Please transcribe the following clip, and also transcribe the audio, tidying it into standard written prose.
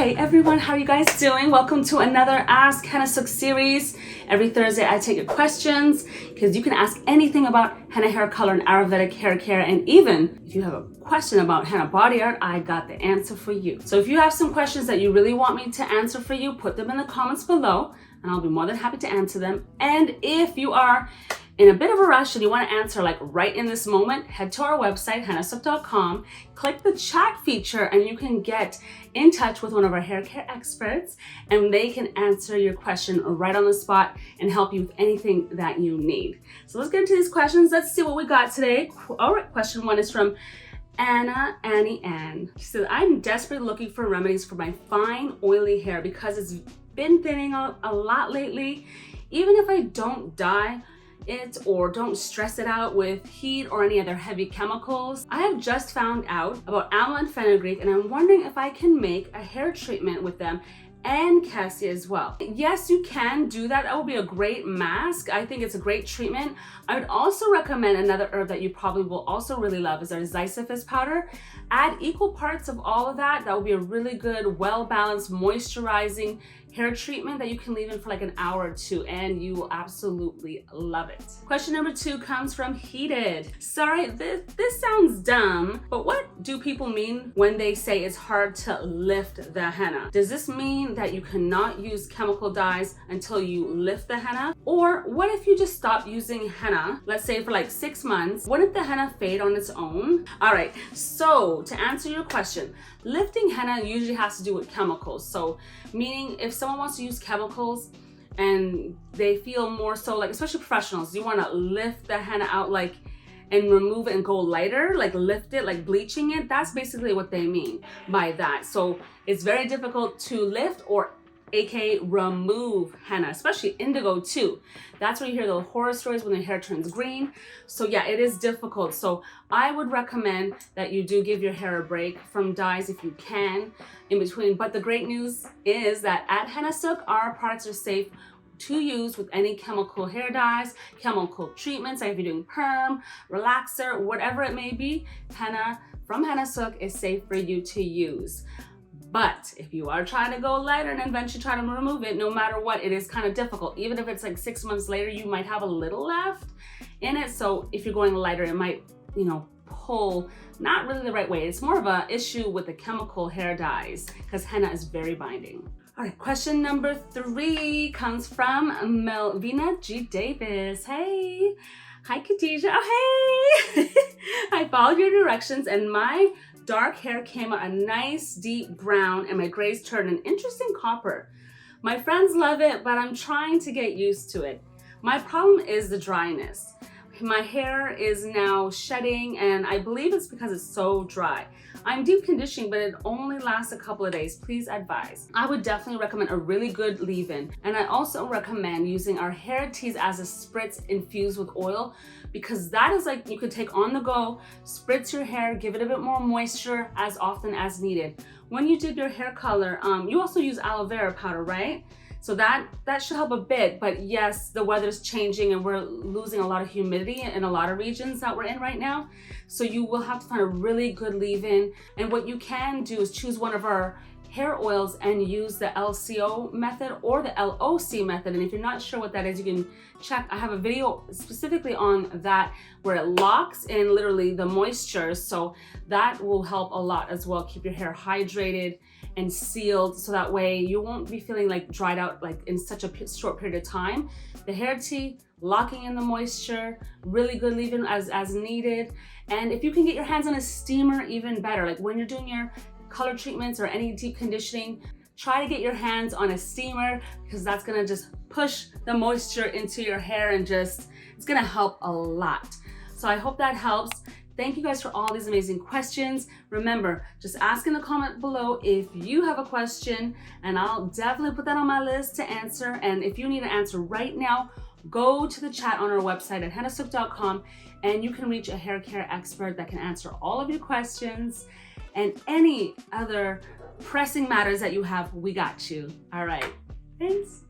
Hey everyone, how are you guys doing? Welcome to another Ask Henna Sooq series. Every Thursday I take your questions because you can ask anything about henna hair color and Ayurvedic hair care, and even if you have a question about henna body art, I got the answer for you. So if you have some questions that you really want me to answer for you, put them in the comments below and I'll be more than happy to answer them. And if you are in a bit of a rush and you want to answer like right in this moment, head to our website, hennasooq.com, click the chat feature and you can get in touch with one of our hair care experts and they can answer your question right on the spot and help you with anything that you need. So let's get into these questions. Let's see what we got today. All right, question one is from Annie Ann. She said, I'm desperately looking for remedies for my fine, oily hair because it's been thinning out a lot lately. Even if I don't dye it or don't stress it out with heat or any other heavy chemicals. I have just found out about amla and fenugreek and I'm wondering if I can make a hair treatment with them and cassia as well. Yes, you can do that. That will be a great mask. I think it's a great treatment. I would also recommend another herb that you probably will also really love is our Ziziphus powder. Add equal parts of all of that. That will be a really good, well-balanced, moisturizing hair treatment that you can leave in for like an hour or two and you will absolutely love it. Question number two comes from Heated. Sorry, this sounds dumb, but what do people mean when they say it's hard to lift the henna? Does this mean that you cannot use chemical dyes until you lift the henna? Or what if you just stop using henna, let's say for like 6 months, wouldn't the henna fade on its own? All right, so to answer your question, lifting henna usually has to do with chemicals. So meaning if someone wants to use chemicals and they feel more so like, especially professionals, you want to lift the henna out like and remove it and go lighter, like lift it, like bleaching it. That's basically what they mean by that. So it's very difficult to lift or aka remove henna, especially indigo too. That's where you hear the horror stories when the hair turns green. So yeah, it is difficult. So I would recommend that you do give your hair a break from dyes if you can in between. But the great news is that at Henna Sooq, our products are safe to use with any chemical hair dyes, chemical treatments, like if you're doing perm, relaxer, whatever it may be, henna from Henna Sooq is safe for you to use. But if you are trying to go lighter and eventually try to remove it, no matter what, it is kind of difficult. Even if it's like 6 months later, you might have a little left in it. So if you're going lighter, it might, pull not really the right way. It's more of an issue with the chemical hair dyes because henna is very binding. All right, question number 3 comes from Melvina G. Davis. Hey. Hi, Khadija. Oh, hey. I followed your directions and my dark hair came out a nice deep brown and my grays turned an interesting copper. My friends love it, but I'm trying to get used to it. My problem is the dryness. My hair is now shedding and I believe it's because it's so dry. I'm deep conditioning, but it only lasts a couple of days. Please advise. I would definitely recommend a really good leave-in. And I also recommend using our hair teas as a spritz infused with oil because that is like you could take on the go, spritz your hair, give it a bit more moisture as often as needed. When you did your hair color, you also use aloe vera powder, right? So that should help a bit, but yes, the weather's changing and we're losing a lot of humidity in a lot of regions that we're in right now. So you will have to find a really good leave-in. And what you can do is choose one of our hair oils and use the LCO method or the LOC method. And if you're not sure what that is, you can check. I have a video specifically on that where it locks in literally the moisture. So that will help a lot as well. Keep your hair hydrated and sealed so that way you won't be feeling like dried out like in such a short period of time. The hair tea, locking in the moisture, really good leave-in as needed. And if you can get your hands on a steamer, even better. Like when you're doing your color treatments or any deep conditioning, try to get your hands on a steamer because that's gonna just push the moisture into your hair and it's gonna help a lot. So I hope that helps. Thank you guys for all these amazing questions. Remember, just ask in the comment below if you have a question and I'll definitely put that on my list to answer. And if you need an answer right now, go to the chat on our website at hennasooq.com and you can reach a hair care expert that can answer all of your questions and any other pressing matters that you have. We got you. All right, thanks.